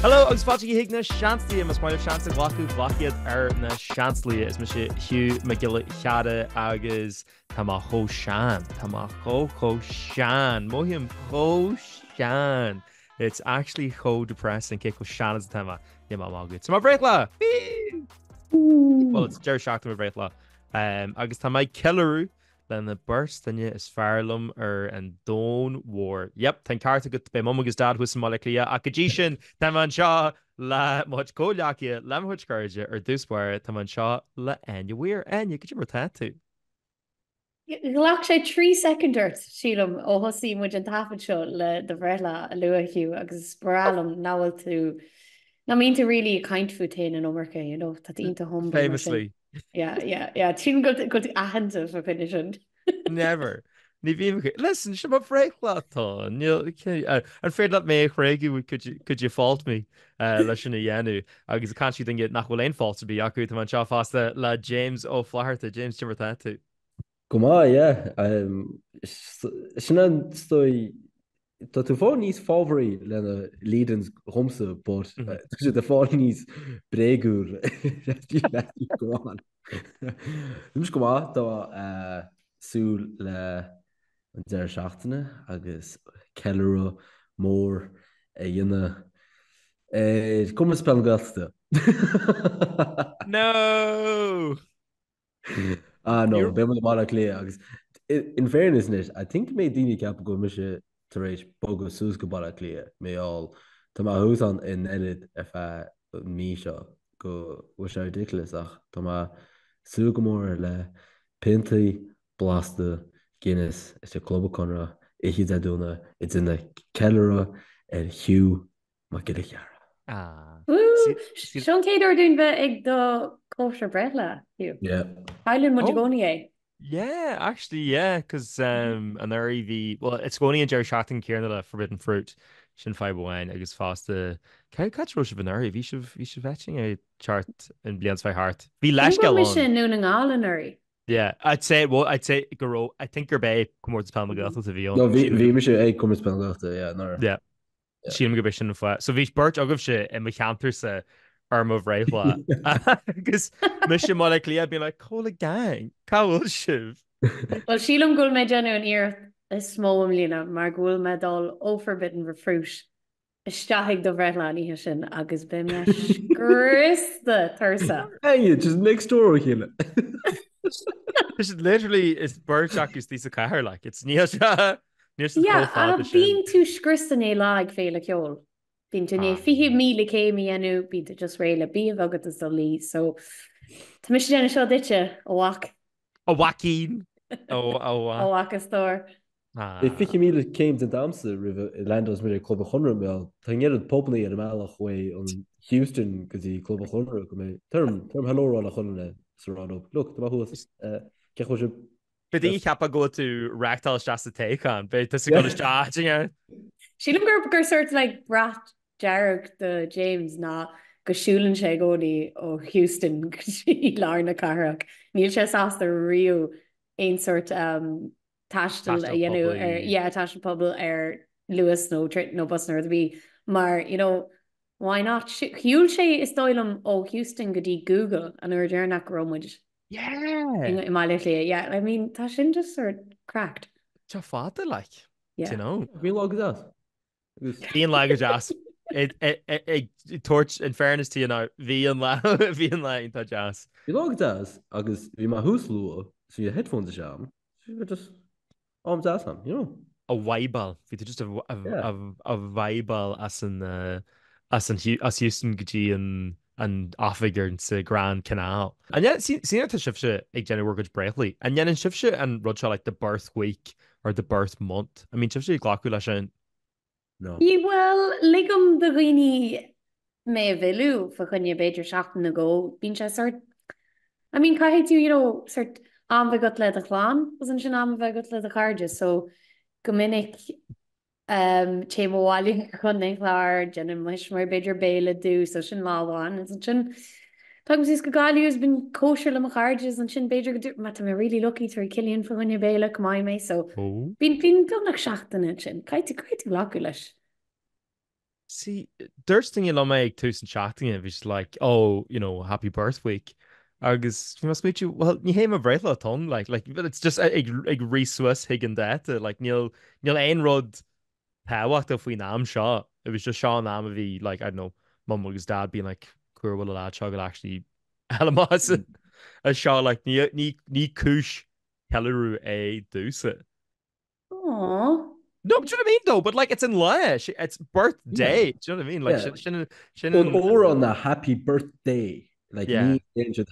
Hello, agus fáte hiag na seanslaí mas máil seansa ghlaú bhlaciad ar na seanslaí is me sé hiú me gile cheada agus tá cho sean Tá cho sean Móhíim cho sean. It's actually cho depressing cé go sean is tema ní má good. So má breitla. Well, it's Jerry Shaachta má breitla. Agus tá mai ceú then the burst then is fearlumm an dón war. Yep, tan carta go be mum agus dad was moleclia a godí sin tá man seo le much cóleacha le much courage ar dúspair tá man seo le aine bhuiir aine go mar tú. Glach sé 3 secondart sílam ó hosí mu an tafad seo le de bhreile a luahiú agus sprálam náhfuil tú na mín tú rilí kaint futain an ómarcha, tá ínta home. Famously. Yeah. Tí go ahananta for finition. Never. Ní bhí listen, sem má freichlatá. An féad le mé chréigiú could you fault me leis sinna dhéanú agus canú den nach bhfuil éon fáilte bí acu tá man seo fásta le James ó Flaharta, James Timbertá tú. Go má, sinna stoi tá tú fá níos fábhraí lena lídens thomsa, but sé de fá níos bréúr goáin. Dús go má tá sú le an deir seachtainna agus ceile mór a dhéine cum spell gasta. No! No, be má lé agus in fairness net, I think mé daine ceap go me se taréis bogus sús go ball lia méall Tá má hús an in edit mí seo go se ridiculous ach Tá má sú go mór le pintaí blasta Guinness is sé club conra ihí dúna it's in na ceile ar hiú má go cheara. Sean céidir dún bheith ag do cóir brethla hiú. Bailún mu gcóí é. Yeah, actually, yeah, because an well, it's going in Jerry Shaachta Kieran le Forbidden Fruit sin fáin agus fásta catro se an airí bhí vetching a chart in blians fá hart. Bhí leis go sin nú an gálan. Yeah, I'd say go I think you're bay come to Palma Gata to be on. No, vi me sé ag come Palma Gata, yeah, no. Yeah. Sí go sin fa. So bhí burt agah se in me cantar sa arm of réhla. Agus me sin má le lia bí like chola gang. Cáil sibh. Well, sílam gúil mé déanú an ír is smóm lína mar gúil me dal ó Forbidden Fruit. Isteigh do bhreithla ní sin agus be me scrista tarsa. Hey, just next door chéile. This is literally is birdjack is these a car like it's near yeah, a bhín tú scrista é láig féle ceol. Bhín tú né 5,000 céimi enú bí just réile bí agad is do lí, so tá mis déna seo dite óhac. Óhacín óhachas tóir. I 5,000 céim den damsa rih landos mé club a chunra mé Tá iad poblí ar meach chué an Houston go dtí club a chunra go mé term helórán a chunna sarrá. Look, tá hu ce chu But í ceappa go tú rectal just a take on, but that's go starting. Sílim gur sort like brat Jarrett the James ná gosúlann sé góí ó Houston sí lár na carach. Níl sé as the riú ein sort tastal dhéanú tastal pobl Lewis no busnar bhí mar why not hiúil sé is dóilm ó Houston go dtí Google an uair dearnach romuid. In my little I mean tá sin just sort cracked. Tá fáta like bhí lá das. Bhíon le jazz. It torch in fairness to bhí an tá jazz. Bhí lá das agus bhí má hús lua so headphones seam just das am, a weibal hí just a weibal as Houston gotí an áfigurn sa Grand Canal. And yet sína tá sibse ag déanú go breithlaí. And yet an sibse an rud se like the birth week or the birth month. I mean sibse ag ghlacu lei sin. No. Well, ligam do rií mé bhéú fa chunne beidir seachtain na ggó. Bín sé sort I mean caiith tú sort amhagat le a chláán was an sin amhagat le a charge, so go minic té bháilí chun chláir dénne muis mar beidir béle dú so sin láháin is an sin tugus is go gáús bin cóisiir le charges an sin beidir go mat mé ri lucky tar Cillian fa chunne béle go mai mé so bín donach seachtainna sin caiite lacu leis. See, Dursting le méid tú an chatting bhís like, oh, happy birth week. Agus must meet you well ní hé a breithle ton but it's just ag rísuas higgin déte like níl ein rod táhacht a faoin náam seo. It was just Seán náam a bhí like I don't know mum agus dad being like cuahfuil a lad seo actually helas a seo like ní cis ceú é dúsa. Aw. No, do you know what I mean though? But like it's in Lash. It's birthday. Yeah. Do you know what I mean? Like Or on the happy birthday. Like Yeah.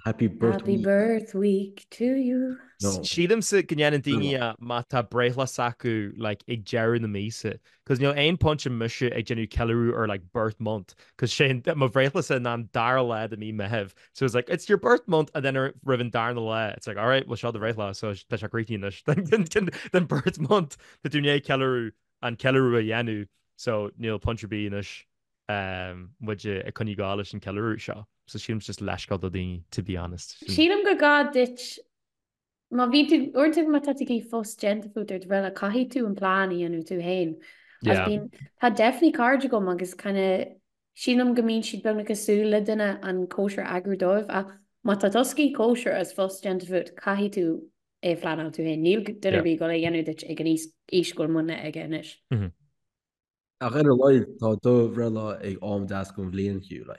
happy birthday. Happy birth week to you. No. Sílim sa gnéan daine a má tá breithla sacu like ag jeú na mísa. Cos ein punch an muise ag genú ceú or like birth month. Cos sé má breithla sa ná dar le a mí mehev. So it's like, it's your birth month and then riven dar na le. It's like, all right, well, show the breithla. So tá se greeting then birth month the dúné ceú an ceú a dhéanú. So níl puncher bí inis muide a chuní gáis an ceú seo. So sílim's just leisá do daine, to be honest. Sílam go gá dit má ví tú orintah má tá í fós gentafútar bhfuil a caihí tú an pláí anú tú hain. Yeah. Tá defní cardide gom agus chuna sílam gomín siad bena goúla duine an cóir agurdóibh a má tá toscí cóir as fós gentafút caihí tú é flaán tú hain. Níl duirbí go le dhéanú dit ag an íscoil muna ag inis. A réidir leid tá dómh réile ag am deas gom bblion hiú le.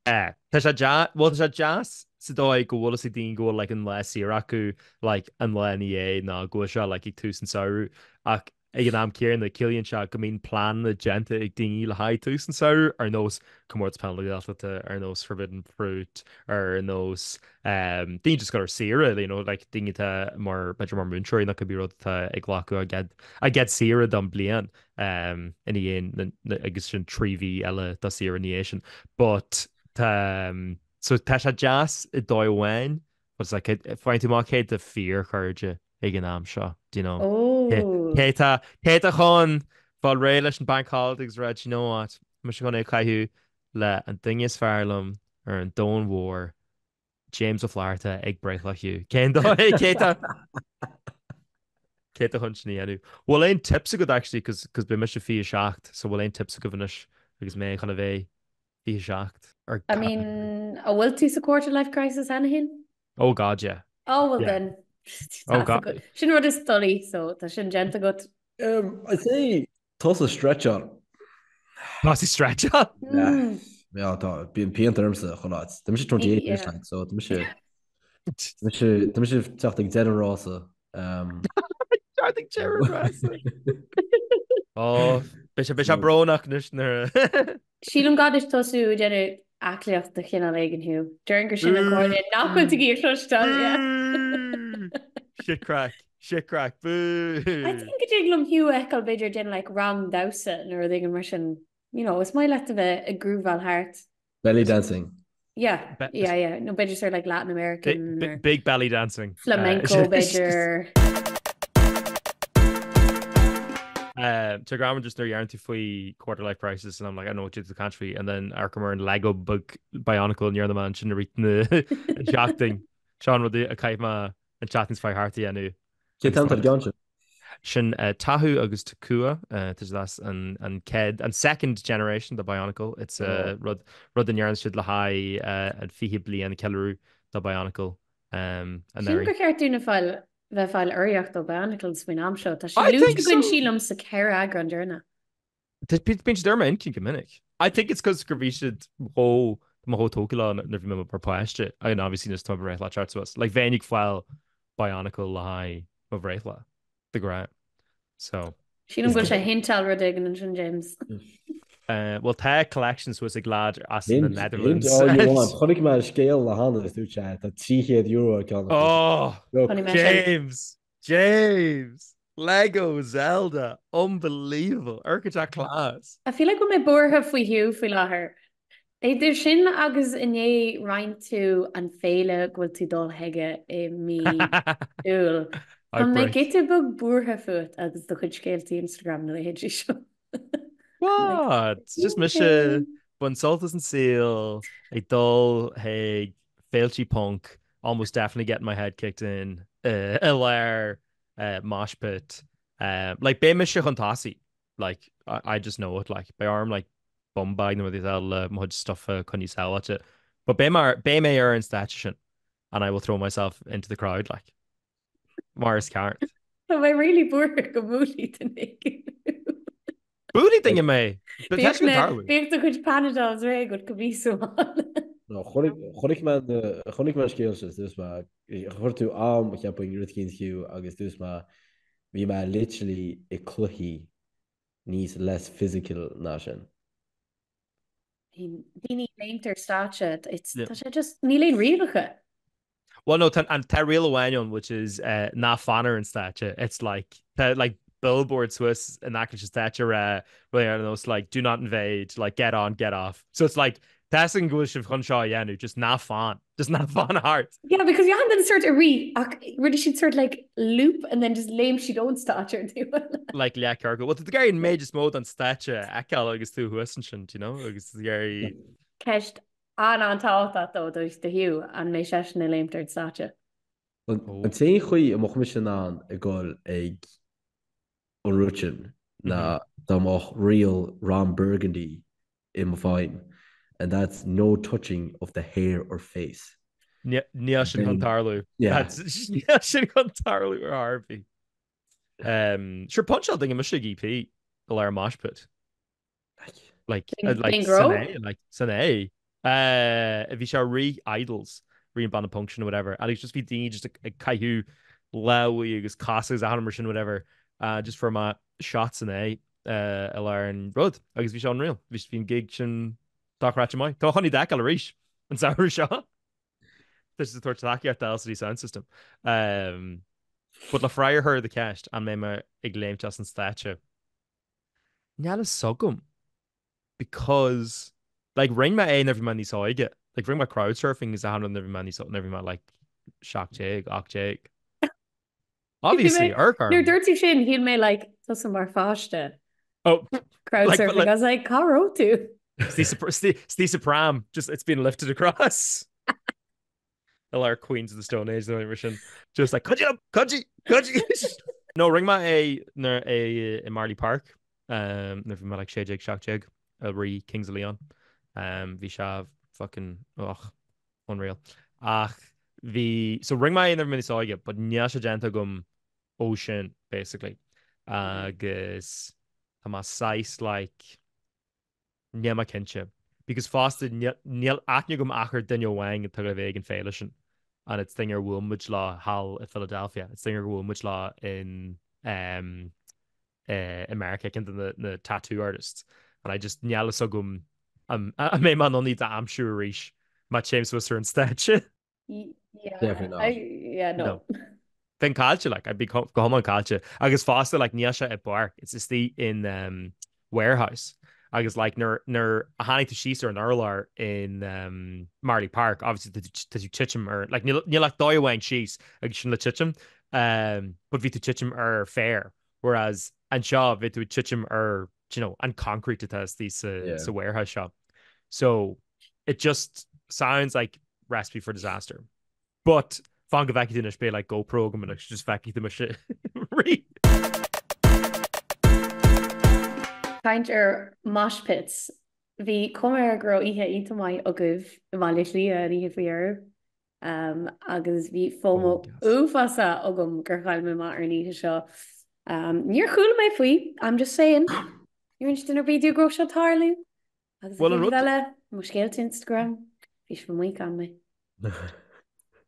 Tá sé jazz sa dóid go bhla sa dín ggóil le an le sir acu le an le é ná go seo le ag tú san saoú ach ag an am céan na cilíonn se go mín plán na genta ag daoine le haid tú san saoú ar nós cummórt penalta ar nós forbidden fruit ar nós daon just go ar sira daine mar beidir mar múntúirí na go bí ag ghlacu a get sira don blian in dhéon agus sin tríhí eile dá sira níé sin but so tá sé jazz I dóhhain was like fáin tú má chéad de fear chuide ag an am seo Cé a chun fáil ré leis an bankáldagus réid what mu se gona caiithú le an duine fearlam ar an dón mhór James O'Flaherty ag breithla hiú cé a chun sníanú bhfuil éon tips a go actually cos be me se fi seacht so bhfuil éon tips a go bhanis agus mé chuna bhéh fi seacht I mean a bhfuil tú sa quarter life crisis ana hin? Oh god yeah. Oh well then. Oh god. Sin rud is stolí so tá sin genta go. I say toss a stretch on. Toss a stretch on? Ja, tá bíon peantarmsa choláid. Tá sé 28 years like so tá sé teach ag deanrása. Teach deanrása. Oh, be se brónach nus nar. Sílam gad is tosú déanú aclaíocht de chinál éigen hiú. During gur sin an cóide nachfuil í chrostal. Shit crack, boo. I think go glum hiú eáil beidir den like rang dasa nuair d an mar sin, is mai let a grúval heart. Belly dancing. Yeah. No beidir sort like Latin American. Big belly dancing. Flamenco beidir. To Grandma just near to faoi quarter life crisis and I'm like I know what you the country and then Arkham and Lego bug Bionicle near the man sin reading chatting Sean would a kaima and chatting fy hearty anu sin tahu agus takua that's and ked and second generation the Bionicle it's rud in yarn should la high and fihibli and kelleru the Bionicle and there cartoon file bheith fáil aireacht ó Bionicles faoin am seo, tá sé luúin sílam sa ceir agra an dearna. Tá bín derma incin go minic. I think it's because gurví siad ó tóca na bhí me parpáiste a an obviously nas tuba réithla chart was like bhénig fáil Bionicle le haid ó bhréithla the gra so sílam bhfuil sé hintal rud ag an sin James. Well tá collections was a glad as in the Netherlands. Chonig me scéal le hanna is túte tá €300 James Lego Zelda unbelievable Urquhart class. I feel like when my bortha faoi hiú faoi láthair. Idir sin agus iné rein tú an féile ghfuil tú dul heige I mí úil. An mé gitte bug bortha fuit agus do chud scéaltí Instagram na héidir seo. What? Just mission bun saltas and seal a dull hey failty punk almost definitely getting my head kicked in a lair mosh pit like be mission contasi like I just know it like by arm like bombag with these mud stuff can you sell it. But Bay may earn station and I will throw myself into the crowd like Morris Cart. So I really poor go múlí den Booty thing in me. Potentially entirely. Bíocht a chuid Panadol ré go go bhíú. No, chonig man scéils dus ma chuirú am cheappaing rucinn hiú agus dus ma bhí me literally i cluhí níos less physical ná sin. Díní léintar státe sé just ní léon riacha. Well, no, and Real Wanion, which is not fanner in stature. It's like Billboard Swiss and actually stature. Really, I don't know. It's like do not invade, like get on, get off. So it's like testing English of Hunshaw Yanu, just not fun hard. Yeah, because you had them sort of really she'd sort of like loop and then just lame she don't stature too. Like yeah, cargo. Well, the guy in major mode on stature, Akal agus tu huisint, you know, agus the guy. Keist antá dó dúis de hiú an mé se na léimtar státe. An té chuí a mo mis sin an I gáil ag an rutin na dáach real Ron Burgundy in fáin, and that's no touching of the hair or face. Níl sin contarlú. Yeah. Níl sin contarlú ar Harvey. Sure punch out thing in Michigan EP the Lara mosh pit. Like Sane. If you shall idols ban punction or whatever and it's just be Dean just a caihu lowy agus cosses a machine whatever just for my shots in a learn road I guess we show unreal we been gig doc rat mai to honey da reach and sour shot this is the tortaki at the LCD sound system but the friar heard the cash and me ag léim just in stature Nyala sogum because like ring my a every man you saw I get like ring my crowd surfing is a hand on every man you saw every man like shock Jake obviously you're dirty shin he'll may like some more fáiste crowd like, surfing I was like Caro too Steve Pram just it's been lifted across our Queens of the Stone Age just like could you no ring my a in Marley Park never mind like Shay Jake shock Jake re Kings of Leon Vishav fucking unreal so ring my in mini saw but nyasha genta gum ocean basically agus ma size like nyama kinche because fasted nil acnugum acher dinyo wang and tug vegan failation and it's thinger Woolwich Law Hall in Philadelphia it's thinger Woolwich Law in America into the tattoo artists and I just nyala sogum I may man on need that I'm sure reach my James Swisser instead yeah no then culture like I'd be go home on culture I guess faster like Niasha at bar it's just the in warehouse I guess like ner a honey to she's or an Erlar in Marley Park obviously to Chichem or like you like doy wang she's like shouldn't Chichem but vi to Chichem are fair whereas and Shaw vi to Chichem are you know and concrete to test these a warehouse shop so it just sounds like recipe for disaster but Fanga vaki din be like go program and just vaki the shit Kaint mosh pits hí cumar gro ihe ita mai a goibh bhaile lí a ihe faoar agus bhí fómo uafasa agam gur chail me mar níhe seo níor chuúla mé faoi I'm just saying you're interested in a video gro seo tarlú agus bhile mu scéalt Instagram bhís fa mu gan me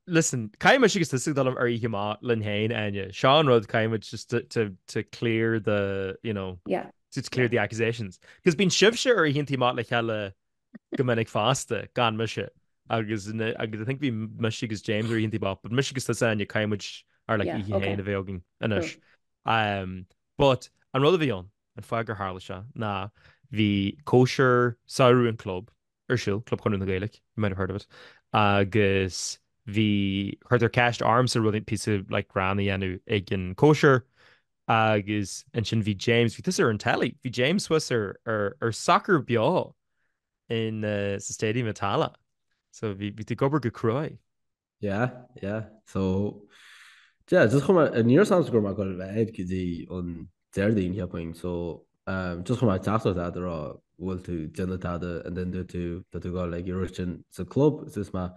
listen caiime sigus tuigh dal ar ihe má lin hain aine Sean Rud caiime just to clear the you know to clear the accusations because bín sibse ar hintí má le cheile gomininic fásta gan muise agus I think bhí muisigus James ar hintí bá but muisigus tá aine caiimiid ar le ihe hain a bhéogin inis but an rud a bhíon an foigur hála se ná bhí kosher saoúin club ar siúil club chun na Gaelic you might have heard of it agus hí chuir cast arms a rudin piece of like ranna anu ag an kosher agus an sin bhí James bhí ar an tally bhí James Swisser ar soccer beá in sa stadium Tala so bhí tú gobar go cruai so just chum a níor sam go mar go bheith go dtí an deirdaon heappaing so just chun mar taú rá bhfuil tú déanatáda an den tú gá le sin sa club is má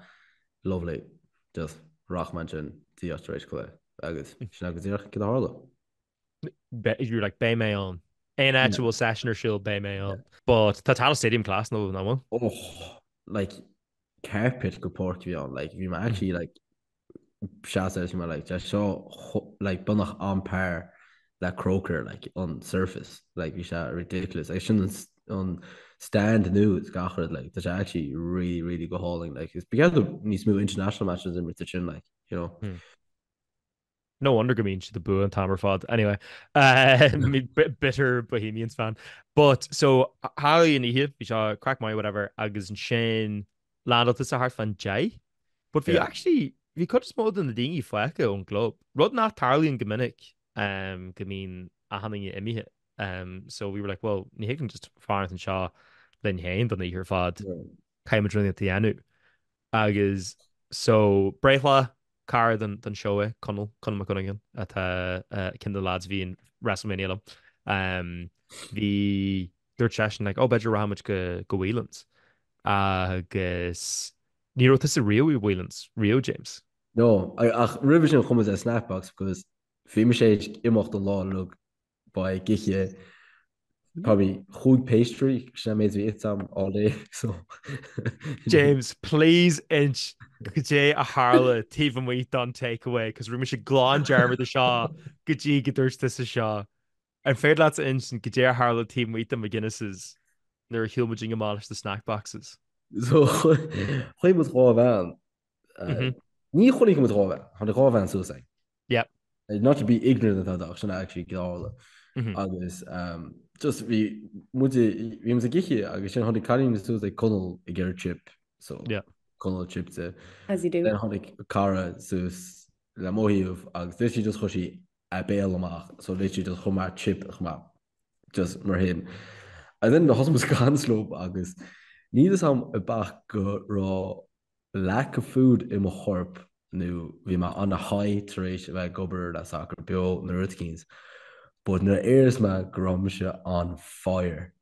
lovely just rachman sin tí éis chu agus sin agus dtíach go hála. You're like Bay May on. An actual session or she'll Bay May on. But Tatala Stadium class no that one. Oh, like carpet go pork bhí an, like bhí actually like se like just seo like bunnach an pair le croker like on surface like bhí se ridiculous. I shouldn't on stand nu it's gachard like that's actually really go hauling like it's because of níos mú international matches in Richardson like you know. No wonder go mean the boo and Tamar fod anyway bitter Bohemians fan but so how you need we saw crack my whatever agus an sin land up this a hard fan Jay but we actually we could just more than the dingy fleca on globe rod not Tarly and Dominic go mean a handing it imi so we were like well you can just far and Shaw then hand on the here fod came at the anu agus so Braithla car than show it Conal McCunningham at Kindle lads V in WrestleMania the third session like bedra how much go Whelands agus ní this a real Whelands Rio James no ach revision kom a snapbox because fi me sé imocht an lá look by giche probably goed pastry made me some all day so James please inch Gé a Harla tíhan mí don takeaway cos ru me se glán jarmar de seo gotí godursta sa seo an féad lá instant go dé a Harla tí mí am McGuinness's nar hiúmaging amáis the snack boxes so chuim moet rá bhean ní chonig moet rá han de rá bhean so sein yep not to be ignorant of that sin actually gála agus just vi moet vi a giche agus sin han de carín so conal i ggéir chip so yeah conal chipte as you do han ik cara sus le mohiúh agus dé just chosí a béal amach so lei just chomar chip ma just mar hin a den de hosmus gansloop agus ní am a bach go rá lack of food im a chorp nu vi ma an a haitrééis bheit gober a sacr bio na rutkins but na airs ma grom se on fire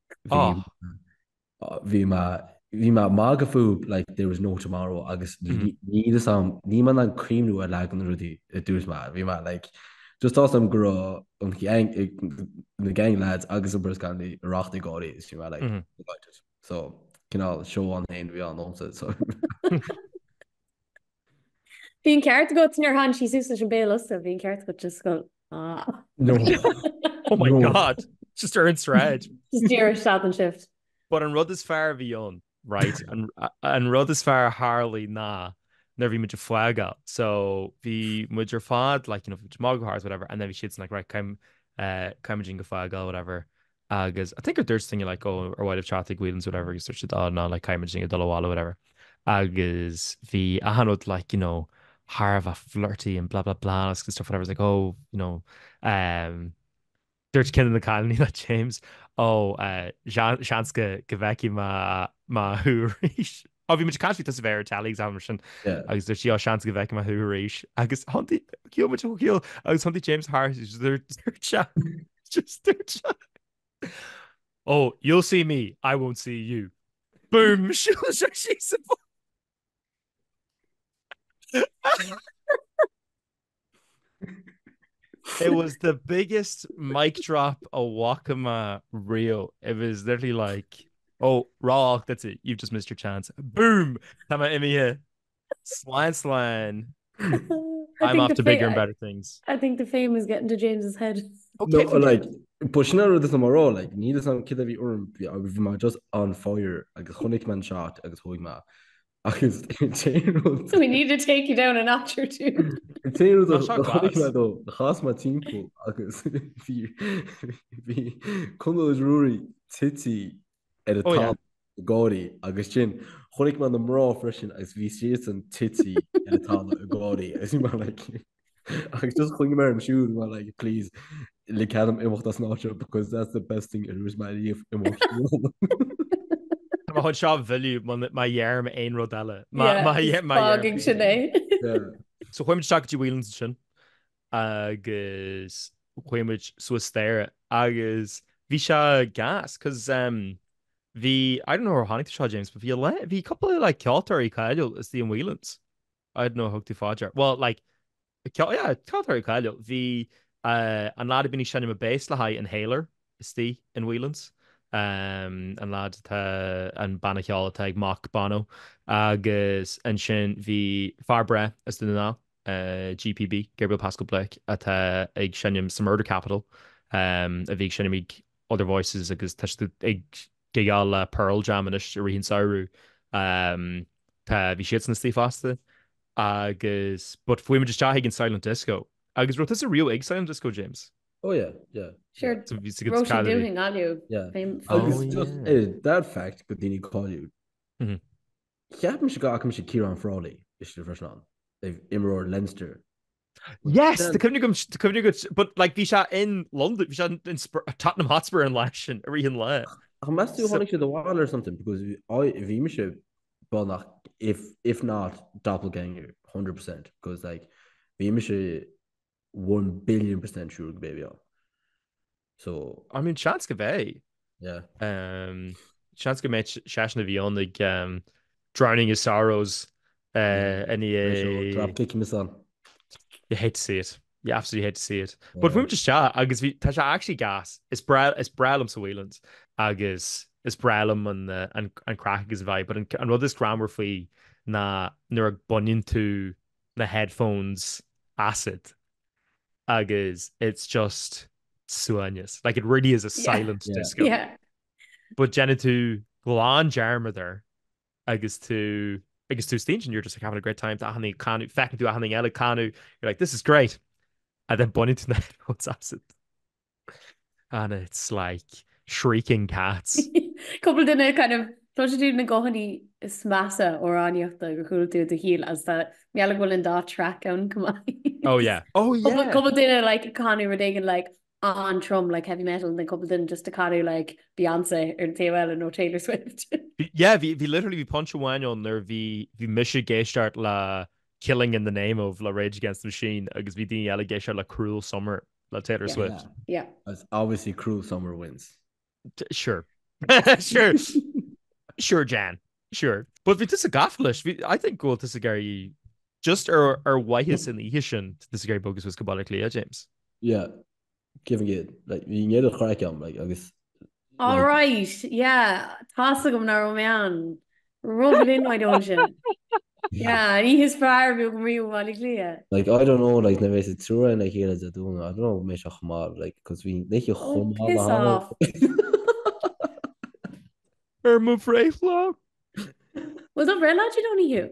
vi ma maga food like there was no tomorrow agus ní man an creamú a le an rudi dús ma vi ma like just as am gro na gang lads agus bres gan die racht godi is you like so can show on hand vi an on so Bhín ceart go in ar han sí sús an bélas a bhín ceart go just go no oh my god just earn thread just dear shot and shift but an rud is fair bhí on right and rud is fair Harley na never much a flag out so the much your fad like you know mog hearts whatever and then we shits like right come go flag or whatever agus I think there's thing like oh or white of chatting wheelings whatever you search it on now like imaging a dollar wall or whatever agus the a hanod like you know Harva flirty and blah blah blah and stuff whatever. I was like oh you know there's kid in the colony that James oh Shanska Gaveki ma húéis a bhí mu caií tas bhéir tal exam sin agus der si á sean go bheice a thuéis agus hontaí ciil agus hontaí James Hart just oh you'll see me I won't see you boom it was the biggest mic drop a Wakama Rio. It was literally like, oh, raw, that's it. You've just missed your chance. Boom. Come on, Emmy. Slan. I'm off to bigger and better things. I think the fame is getting to James's head. Okay. No, like, pushing out of this tomorrow, like, need some kid of your just on fire. Like, a Honig man shot, like, a ma. So we need to take you down a notch or two. chas ma timppel agus kun is roí tití er a tá gáí agus sin chonig man am rá frisin agus ví sé an tití er a tá a gáí as agus just chuing mar am siú mar like please le cadam imimecht as ná because that's the best thing it was my emotional. chun seo bhiú má dhearm aon rodile sinné. So chuimiid teach bhhuilann sin agus chuimiid suastéire agus bhí se gas cos bhí I don't know how hánig seo James, but bhí couple of like ceoltóirí caiileil is the Whelans. I don't know how to fáidir. Well, like ceoltóirí caiileil bhí an lad bin sinna a base le haid an Haler is tí in Whelans. An lad an banna cheála ag Mach Bano agus an sin bhí farbre is duna ná GPB Gabriel Pascal Blake ag sinnim sa Murder Capital a bhí sinnim ag other voices agus ag geall Pearl Jam an is rihín saoú tá bhí siad na Steve fasta agus but fuiime just gin Silent Disco agus ru is a real ag Silent Disco James. Oh yeah, yeah. Sure. So bhí Roisin doing alu. Yeah. Oh, just yeah. that fact go daoine cáú. Mhm. Ceapan se go se Ciarán Frawley is the first one. They've Imror Leinster. Yes, the Cymru good, but like bhí se in London, bhí se in Tottenham Hotspur in Laction, a rihan le. I must do honestly the wall or something because if you should well if not doppelganger 100% because like we should 1,000,000,000% sure baby on. So I mean chance go bheith. yeah. Chance go méid seaisna bhí an like drowning his sorrows any drop kick him son. you hate to see it. You absolutely hate to see it. Yeah. But we just chat agus tá se actually gas. It's bralum sa Whelans agus is bralum and crack is vibe. But an rud is grammar faoi na nuair bunyan tú na headphones acid agus it's just suaneus. Like it really is a silent disco. Yeah. But Jenna tú glán jarma there agus tú stinch and you're just like having a great time. Fecking to a hanning eile canu. You're like, this is great. And then bunny to that what's acid. And it's like shrieking cats. Couple dinner kind of do na gohanní is massa ó aníochta go chuúilú de híal as that meall bhfuil an dá track an cumá. Oh yeah. Oh yeah. Couple dinner like Connie Rodigan like on trum like heavy metal and then couple dinner just to Connie like Beyonce or TOL and no Taylor Swift. Yeah, we literally punch one on there we Misha gay start la Killing in the Name of La Rage Against the Machine agus vi dine allegation la Cruel Summer la Taylor Swift. Yeah. As obviously Cruel Summer wins. Sure. Sure. Sure, Jan. Sure. But vi this a gafflish. I think go this a Gary just our whiteest in the Asian this Gary bogus was cabalically, James. Yeah. Giving it like you get a crack on like I guess. All right. Yeah. Tasagum na Romean. Rub it in my dungeon. Yeah, he his fire will real clear. Like I don't know, like never said true and like here as I don't know. I don't know mesh chmar like because we make you piss off. Mo Freyflo. Was that real you don't you?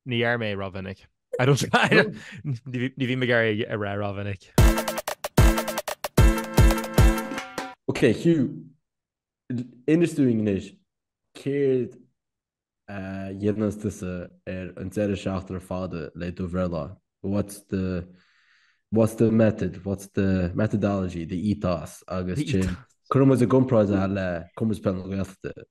Ní mé Rovinnick. I don't Ní bhí me gar a rare Rovinnick. Okay, Hugh. Industry is céad dhéanamh tusa an deireadh seachtar fada le do bhreala. What's the method? What's the methodology, the ethos agus Curmas a gumpraise le cumas pen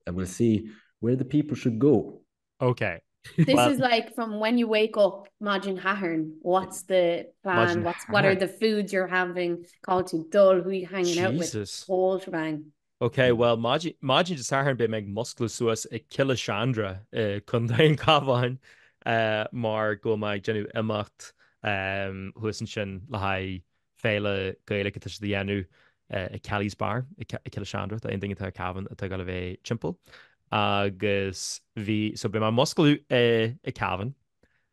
and we'll see where the people should go. Okay. This is like from when you wake up, imagine Hahern. What's the plan? What are the foods you're having? Called to dull, who are you hanging out with? Whole shebang. Okay, well, Imagine just Hahern be meg musclus suas e killa Chandra kundain kavain mar go meg genu imacht huisin sin lahai féile gaelic it the anu a Callie's bar a killa Chandra the ending into Cavan at gal ve chimple agus vi so be my musclu a Cavan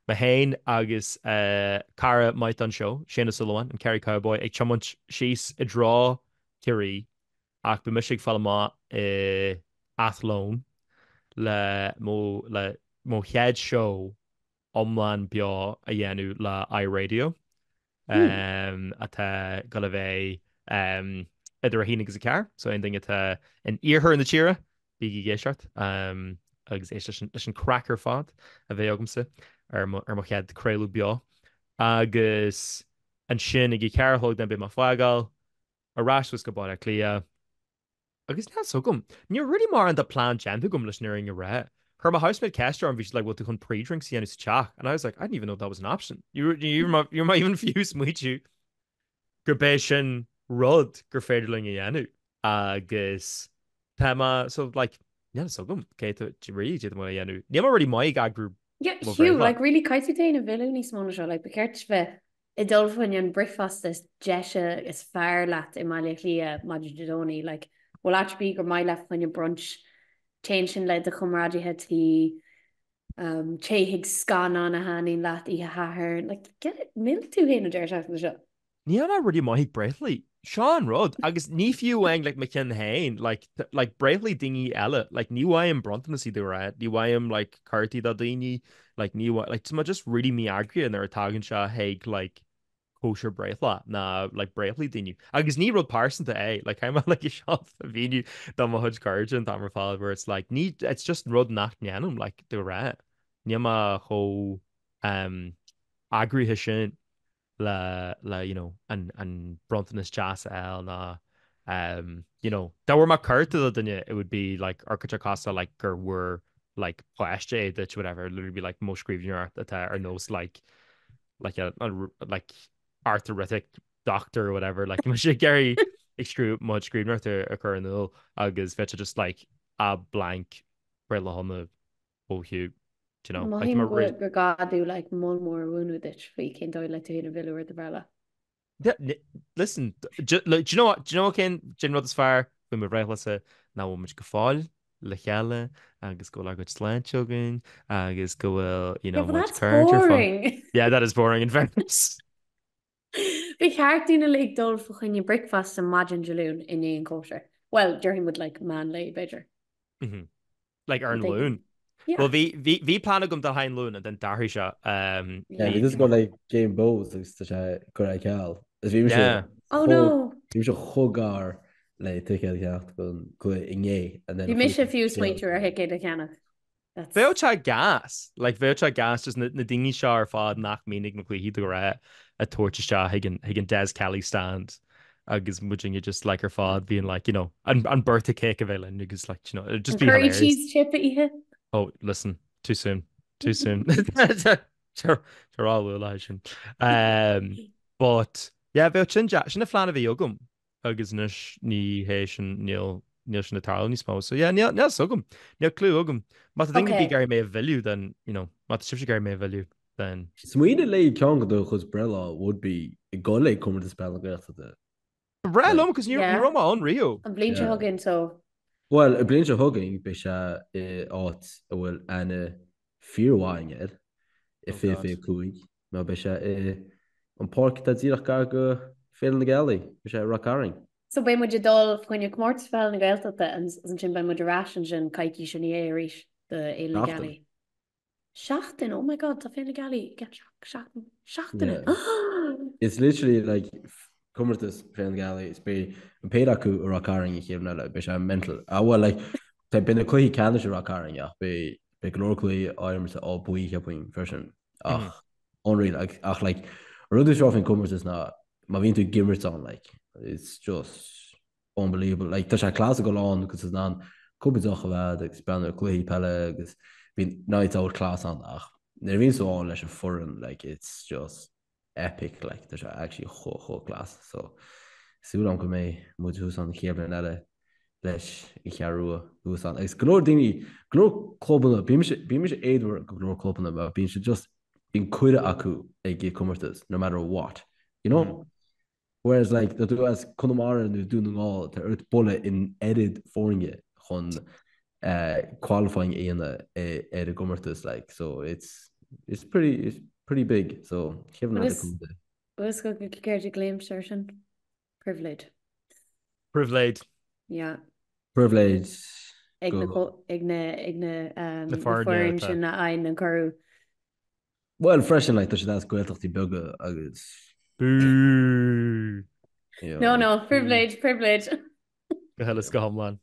ma hain agus Cara might on show Shana Sullivan and Kerry Cowboy ag chumunch she's a draw Kiri ach be misig falma athlone le mo head show omlan bio a yenu la iRadio at gal ve idir a hínig is a car so ending it an ear her in the cheera bigi géisiart agus é an cracker fad a bheith agamsa mo chead creú bio agus an sin ag cearthóg den be má fágáil arás was go báid a clia agus ná so gom ní really mar an the plan gen gom leis nearing a ré her my housemate Kester and she's like well to come pre-drinks he and chat and I was like I didn't even know that was an option you might even fuse meet you gur bé sin rud gur féidirling a dhéanú agus tema so like so gom Ke ri ennu Ni already mai gagrú Yeah, Hugh, like really caiú té na viú ní smó seo, like beceirt bheith I dulfuin an brifast is deise is fearr leat I mai le lia Madridoni, like well atbí gur mai le chuin brunch tension le de chumradithe tí téhiigh scan an a hanin leat I hathir, like get mil tú hé a deir na seo. Ní an rudí maigh Braithley Seán rud agus ní fiú ein like McKin hain like Braithley dingy eile like níhaim brontan si do ra níhaim like carty da daoine like ní like tuma just really mi agri an ar tagan se haig like kosher Braithla na like Braithley dingy agus ní rud parsanta like I'm like a shot a víniu dá ma hud cargin tá mar fáil where it's like ní it's just rud nach neanum like do ra ní ma cho agrithe sin le you know an brontanas jazz na that were my carta dunne it would be like architecture costa like gur were like poeste that whatever literally be like most grieving art that are knows like a like arthritic doctor or whatever like Gary extreme much screen Arthur occur in the agus ve just like a blank bre on oh Hugh you know like gur gadú like mór wúnú dit fao cin dóid le tú na viúir de bhela. Listen, do you know what cén gin rud is fearr bu mar réithlasa ná muid go fáil le cheile agus go le go sláintseogan agus go bhfuil much boring. Yeah, that is boring in fairness. Bhí cheartúna le dul fa chuine breakfast an Majin Jaloon in éon kosher. Well, during would like man lay beidir. Like ar an lún. Well hí plan gom dal hain lún a den dathir se this go like game bows agus tá sé go ceall. Oh no. Bhí se chogar le tu ceart go inné Bhí mis a fiú smaintú ar hicé a cheannach. Bhéilte gas like bhéilte gas just na dingy seo ar fád nach mínig na chuí go ra a tuairte se hiag an Des Kelly stand agus mujing just like ar fád being like an birthday cake a bhéile agus like it'd just be curry cheese chip ihe. Oh, listen, too soon. Sin. But yeah, bheit sin a flána bhí agam agus ní hééis sin níl sin na tal ní smó. So yeah, níl sogam. Níl clú agam. Má a dinge bí gar mé bhilú then, má si gar mé bhilú then. Smuoine le cean go chus brela would be I go le cum de spell gata de. Brelum cos ní roma an Rio. An blin se hagin so. Well, a blin se hugging be se áit a bhfuil ana fíorháin I fé cuaig má be se an porc tá díach gar go fé na gaí be se racaring. So bé muid dul chuine cummórt fel na gailta an sin ben moderation sin caiici sin ééis de éile galí. Seachtain, oh my god, tá fé na galí seachtain. It's literally like Commertas friend galley it's be an pedaku or rockaring you give na be mental well like te bin a chuí can rockaring ja be glorclí items all bui hepping version unreal ach like rudishoffing Commertas na ma vín tú gimmers on like it's just unbelievable like tá sé class go on because it's non cupach bheit expand chuí pelle agus bhí night out class an ach ne vín so on leis a foreign like it's just epic like there's actually whole class so am go mé mu hús an chéble eile leis I chearú hús an gus glór daoine glór clubbanna bí me éadhar go glór clubbanna bh bín se just bín cuire acu ag gé commertas no matter what whereas like dat tú as Connemara nu dún á tá urt bolle in edit fóringe chun qualifying éana a commertas like so it's pretty big so Bus go céir gléim sin privilege yeah privilege ag na foreign sin na ein an choú well freshen like tá sé goiltachtí bega agus no privilege go hell go hamlan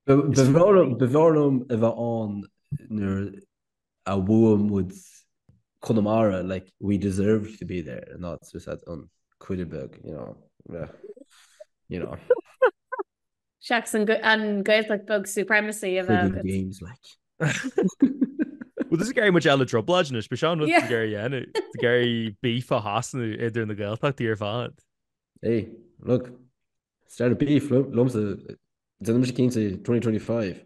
bevárnum a bheith an nuair a bhuam would Connemara like we deserve to be there and not suicide on Quidderberg Shacks and guys like bug supremacy of games like well this is Gary much ela troblagin be Sean Gary Gary beef a hasnu idir na gailtacht ar fad hey look Started beef lumsa didn't 2025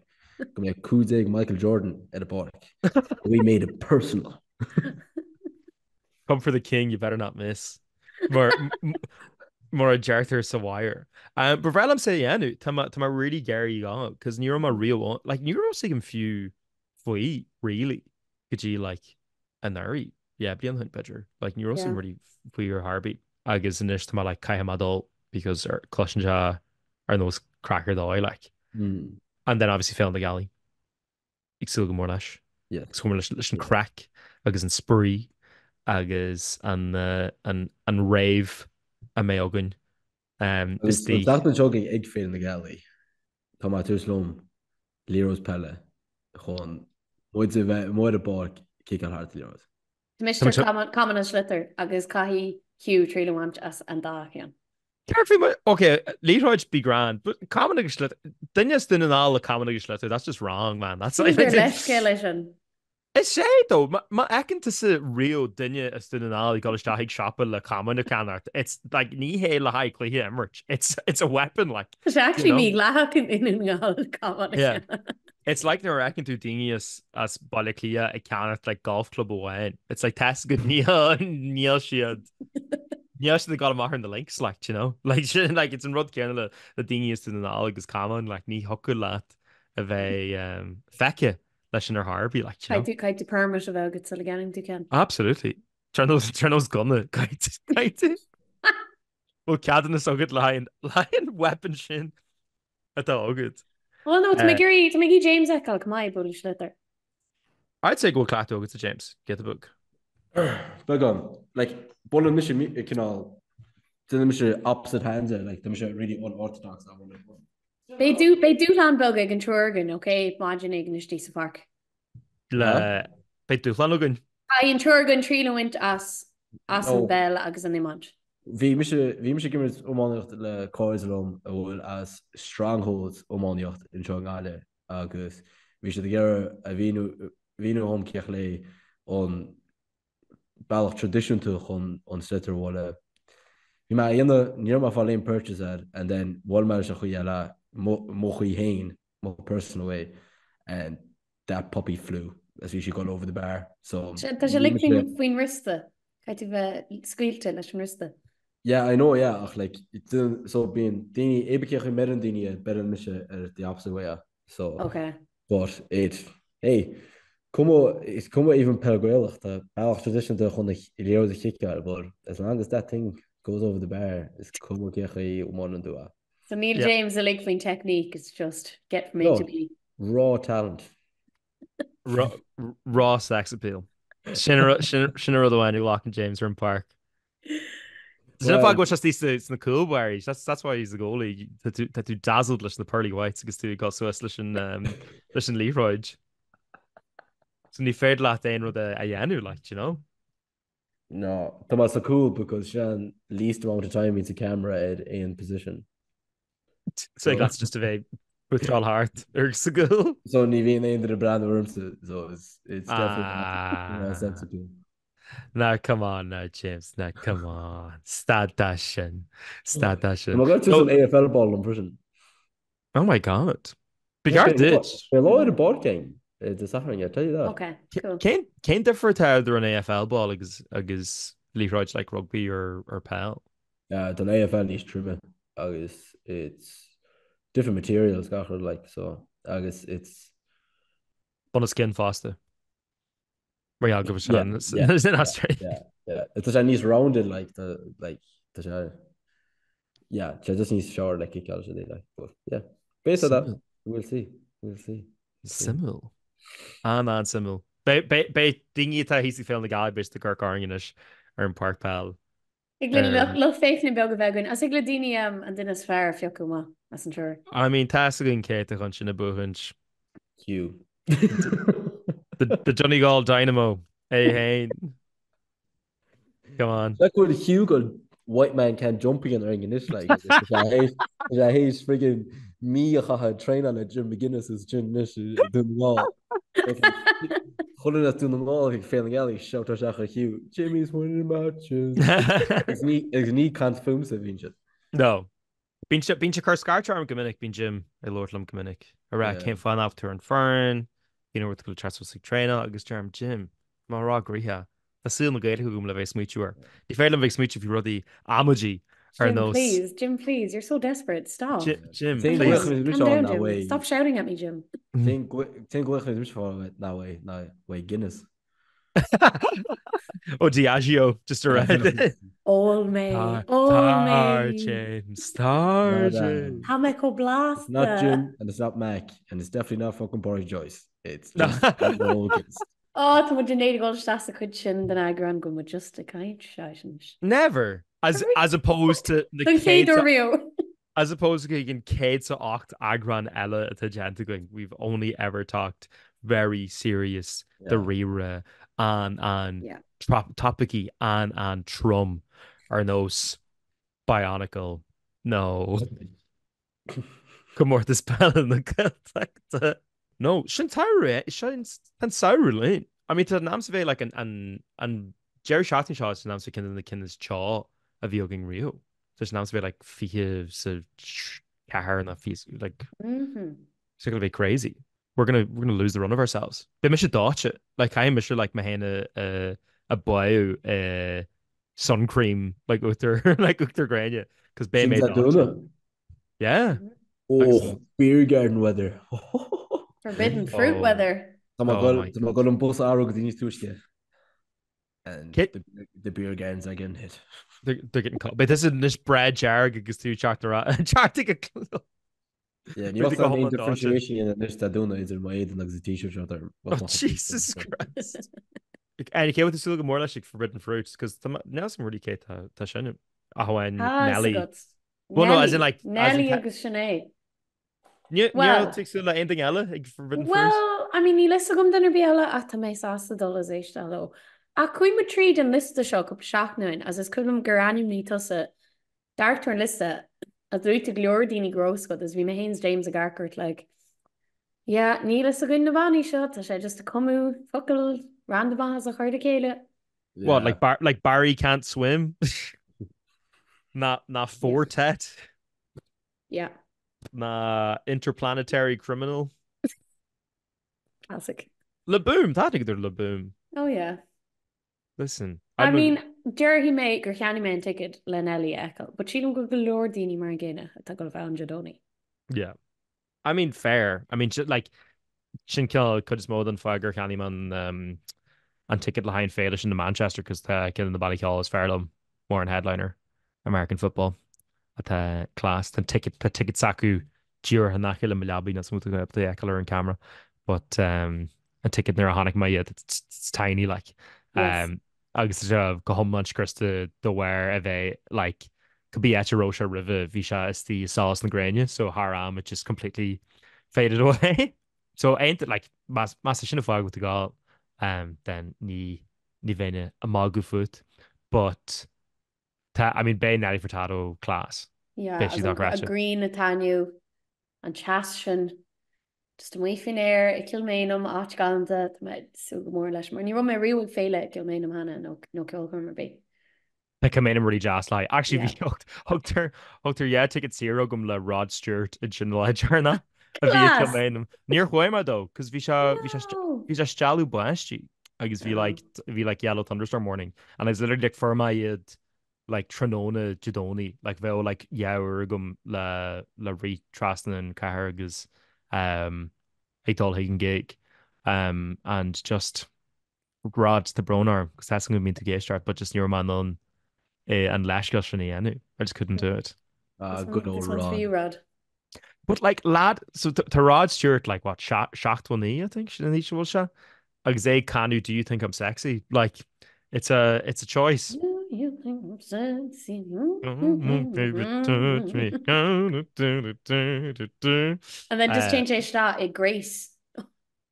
go mé cúdig Michael Jordan at a park. We made it personal. Come for the king, you better not miss. More more a Jarther sa wire. But bhrelam sé dhéanú tá really Gary gá, because ní má real like ní sigam fiú faoi really gotí like an airí. Yeah, bíon hunt better. Like ní Yeah. really faoi ar Harby. Agus inis tá like caiimadul because ar clutchan ar nós cracker dói like. Mm. And then obviously fell in the galley. Igsúil go mór leis. Yeah. Sumar leis an crack agus an spree agus an rave a mé agan. Is the jogging ag fé in the galley. Tá má túslóm Lero's pelle chun mu a bar kick an hart Lero's. Mr. Common Schlitter agus caihí Hugh Trílehaint as an dá chean. Carefully, okay, Leroy'd be grand, but common Schlitter, Dinya's doing all the common Schlitter. That's just wrong, man. That's like it's shade though. Ma ekin to say real Dinya is doing all the college daig shop le common canart. It's like ní hé le haig le merch. It's a weapon like. It's actually me lahakin in all common. Yeah. It's like they're reckoning to dingy as Balaklia a canart like golf club away. It's like test good Neil shield. Yeah, they got him in the links, like, you know, like it's in Rod Canada, the dingy is in the Algus common, like ní hoku lat of a feke leis in her Harby, like, you know. Kite permit of Elgit so again to can. Absolutely. Turnos gunna kite. Well, Cadan is so good lion weapon shin at the good. Well, no, to make James Eccles, my bullish letter. I'd say go clap to James. Get the book. Bug on like one mission opposite hands like them really unorthodox. They do land bug in Turgan, okay, imagine Ignish Park. They do land I in Turgan Trilo went as Bell agus an image. Vi mis gimmers omániocht le choirlumm a bhfuil as strongholds omániocht in seáile agus vi sé ggéir a víú hom ceach lei an bailach tradiisiúnta chun an slitterhile. Bhí me dhéana níor má fá léon purchase and then bhil me a chu eile mo chuí hain mo personal way and that puppy flew as she got over the bar. So tá sé lig faoin riste caiiti bheith scuilte leis an riste. Yeah, I know, yeah. Like so being Dini ebeke merin Dini better than the opposite way. So okay. But hey, it's como even Pelguel the Balach tradition to chun Leo the kicker, but as long as that thing goes over the bar, it's como kechi umon do. So Neil James a leg fling technique is just get from A to B. Raw talent. Raw sex appeal. Shinner the one who lock and James are in park. Just these na cool barries. That's why he's the goalie. That do dazzled leis na pearly whites agus tú got so leis an Leroy. So ní féad leat éon rud a dhéanú, like, you know. No, Thomas so cool because Sean least amount of time into camera in position. So that's just a very brutal heart. So cool. So ní bhíon aon the brand worms, so it's definitely sensible. Now come on now, James. Now come on. Stad dashin. I'm going to an AFL ball in prison. Oh my god. Bigard did. We're low at a board game. This happening, I tell you that. Okay, cool. Can't differ to there an AFL ball agus Leroy like rugby or PAL. Yeah, the AFL is true. I guess it's different materials, like so. I guess it's on a skin faster. Well, yeah, I'll give a shot. It's in Australia. Yeah. It's a nice rounded like the yeah, just needs short like kick out today, like. But yeah, based on that, we'll see. Simul. Man, simul. Bei dingy ta hisi film the guy bist the Kirk Arganish or in Park Pal. Ik love faith in Belga vegan. As ik ladini and then as fair fiokuma. That's not sure. I mean, tasking Kate on Shinabuhunch. Hugh. The Johnny Gall Dynamo. Hey. Come on. Like when Hugh got white man can't jump in the ring in this like he's friggin' me a train on a Jim McGuinness is Jim Nish doing wall. Holding us doing the wall like failing alley shout out Hugh. Jimmy's winning matches. His knee can't film so vinci. No. Bín se chu scartarm gomininic bín Jim I Lordlam gomininic a ra Yeah. céim fan aftar an fearn Gine go tras sig tréna agus term Jim má rá gríthe Tású na gaiile gom le bheith smúitiúir. Dí fé le bheith smúiti fi rudí amodí ar nós. Jim, please, you're so desperate. Stop. Jim, Think Please, we're please. calm down, that Jim. way. Stop shouting at me, Jim. Think we're for that way. No way Guinness. Oh, Diageo, just around. Old May. Star James. Star James. How make a blast? It's not Jim and it's not Mac and it's definitely not fucking Boris Joyce. It's No. just Guinness. Oh, tá muid néad go sta a chud sin den agran go mu just a caiint se. Never. As opposed to the céad rio. As opposed to gin céad sa 8 agran eile atá genta going. We've only ever talked very serious the rira and topicy and trum are those bionicle. No. Come more this spell in the No, sin tair sin an saoir lein. I mean tá námsa bheith like an Jerry Shotton Shaw is námsa cin na cin is chaw a bhíogin riú. There's námsa bheith like fiche sa cahar na fi like it's gonna be crazy. We're gonna lose the run of ourselves. But me should dodge it. Like I am sure like mahena a boy sun cream like with their grania because they made yeah. Oh, Excellent. beer garden weather. Forbidden fruit weather. Tá go an bus ára go dtíine túisce. And the beer gardens are getting hit. They're getting caught. But this is this Brad Jarg agus tú charter. Yeah, you also have differentiation in this Taduna is in my head and like the t-shirt out there. Oh, Jesus Christ. And you came with the still more like forbidden fruits because now some really Kate Tashin. Nelly. Well, no, as in like Nelly agus Sinead. Well, anything else like forbidden fruits? Well, I mean, you list gum dinner biela at the mes as the dollars hello. A queen matreed and list the shock up shacknoin as is could geranium ni tussa dark turn lista a root to glordini gross got as we Haynes James a garkert like yeah, Neil is a good Navani shot I just to come fuckle random as a hardicale. What like Barry can't swim? not Fortet. Yeah. Nah, interplanetary criminal. Classic. Laboom, that think they're Laboom. Oh yeah. Listen, I mean, Jerry make or Canny man ticket Lenelli echo, but she don't go the Lord Dini Margina. I think I'll found Jadoni. Yeah, I mean fair. I mean like Shinkill could small than Fagger Candyman and ticket behind Failish in the Manchester because killing the Ballycall is Fairlum more in headliner American football at class than ticket Saku Jura and that killing Milabi not smooth up the color and camera, but a ticket near a Honic Maya it's tiny like agus go homlanch Christa the where a bheith like could be at Rocha River Visha is the sauce and grania so haram it just completely faded away. So ain't it like mass sin fog with the gal then ni vene a magu foot but I mean Bay Natty Furtado class. Yeah, a green Natanyu and Chashin just a wafin air a kilmainum achganda so more leis mar ní rom mé riú féile kilmainum hanna no kilcom be. Pe come in really just like actually vi hooked yeah ticket 0 gum le Rod Stewart in sin lejarna a vi kilmainum near Huema though because vi stalú blastí agus vi like Yellow Thunderstorm morning and I was literally like for my like Trinona Judoni like bheith like yawer gum le retrastan and cahar agus dul higan gig and just rod the bronar because that's going to mean to get start but just near man on and lashga shani I just couldn't do it. Good old Rod. But like lad so to Rod Stewart like what shocked one I think agus Canu do you think I'm sexy like it's a choice. You think I'm sexy? Baby, touch me. And then just change a Grace.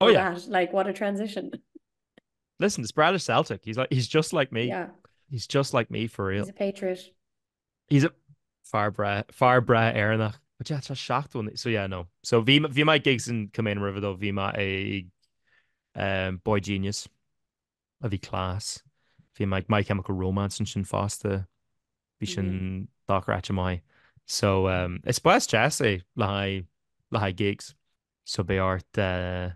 Oh yeah, like what a transition. Listen, this Brad is Celtic. He's just like me. Yeah, he's just like me for real. He's a patriot. He's a far bra Aaronach. But yeah, it's a shocked one. So yeah, no. So Vima gigs in Command River though. Vima a boy genius of the class. Bhí My Chemical Romance an sin fásta bhí sin dáráte mai So it's buas Jesse le gigs. So beart na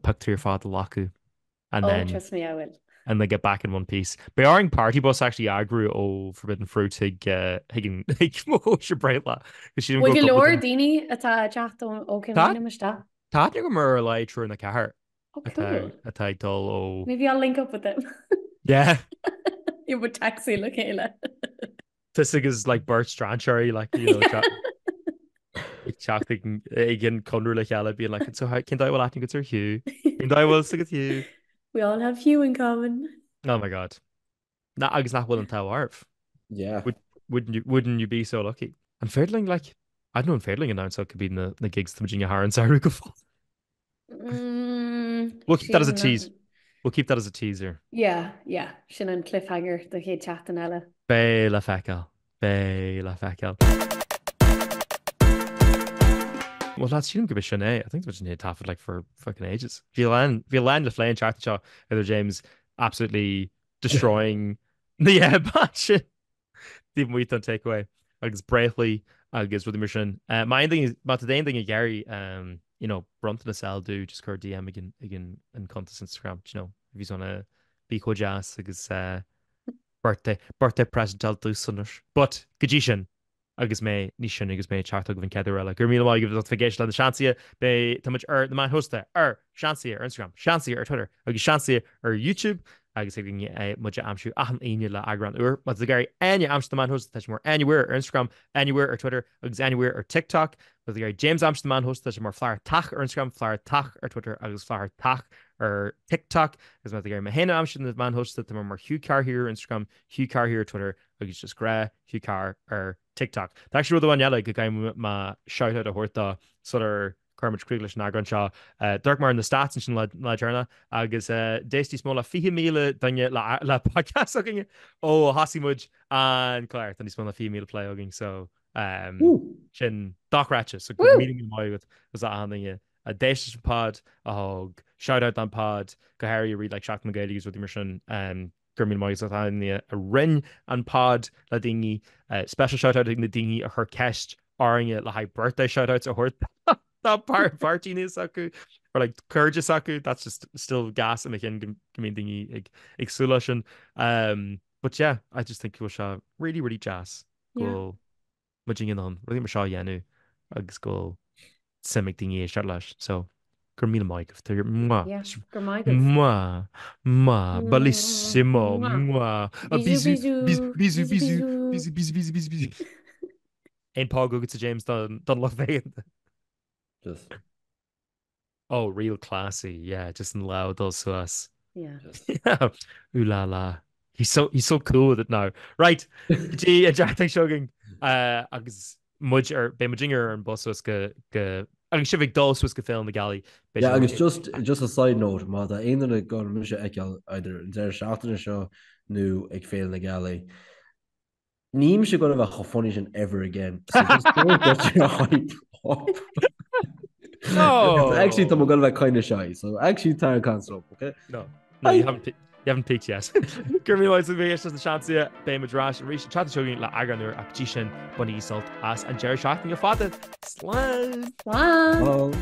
picture your father laku and Oh, then trust me, I will. and they get back in one piece. Bearing party bus actually agreed oh forbidden fruit higgin breitla because she didn't Will go you couple of leir them. daoine atá teach ó Tá cimhína meiste? tá go mar le true in the car. Oh, cool. Atá dul oh Maybe I'll link up with them. yeah. You would taxi le chéile. This is like Bert Strancherry, like you know, chat again conur like Ella being like, so how can I well acting good sir Hugh? Can I well stick with you? We all have Hugh in common. Oh my god. Not agus not willing to arf. Yeah. Wouldn't you be so lucky? And Fairling, like I don't know Fairling announced it could be in the gigs to Virginia Har and Sarah go fall. We'll keep that as a tease. We'll keep that as a teaser. Yeah. Sin an cliffhanger do ché chatan eile. Bé le fecal. Bé le fecal. Well, lads, you don't give a shit, eh? I think it's been hit half like for fucking ages. If you land the flying chat shot, either James absolutely destroying the batch. Even we don't take away. Agus Braithley, agus with the mission. My thing is, but the thing is Gary, you know, Brunton a cell do just cur DM again and contest Instagram. You know, if he's on a Bico Jazz, agus birthday present I'll do sunners. But Gajishan. Agus mé ní sin agus mé chat go bhín ceidir eile. Gur míle go notification le seancia be táid na man hosta seancia Instagram, seancia Twitter, agus seancia YouTube agus muide amsú an aine le agran uair, mas a gaiir aine amsta man hosta teis mór anywhere Instagram, anywhere Twitter, agus anywhere TikTok, mas a gaiir James amsta man hosta teis mór flair tach Instagram, flair tach Twitter, agus flair tach TikTok, agus mas a gaiir héna amsta na man hosta tá mar Hugh Carr here Instagram, Hugh Carr here Twitter, agus just gra Hugh Carr TikTok. Tá actually the one yellow go gaim ma shout out a horta sort Kermit Krieglich nagran seo Dirk mar in the stats sin le journal agus déistí smóla 5,000 danne le podcast agin ó hasimmuid an Claire tan smóla 5,000 play agin so sin dochratche so good meeting in my with was an a déist pod a shout out an pod go Harry read like Shaq McGillies with immersion Gurmin Moise a rin an pod le dingy special shout out na dingy a her kest aringe le high birthday shout outs a hort that party is saku or like courage saku that's just still gas and making dingy exulation but yeah I just think we'll really jazz go mujing on really Michelle Yanu agus go simic dingy shot so Gurmina Mike if they're moi bellissimo moi busy and Paul go to James done look vacant just real classy just in loud those to us ooh la la he's so cool with it now right G Jack showing agus mudge or Bemajinger and boss was go agus si bh dul was go film na galí. Yeah, agus just a side note má tá aonanna go mu se ag idir deir seachtainna seo nó ag féil na galí. Níim se go bheith chofoní sin ever again. So just don't get your hype up. No. Actually, tá go bheith kind of shy. So actually tá cancel up, okay? No, you haven't peaked yet. Gurmí was a bit the chance here. Bay Madrash and reach chat showing la aganur acquisition bunny salt as and Jerry shot in your father. Slam. Well.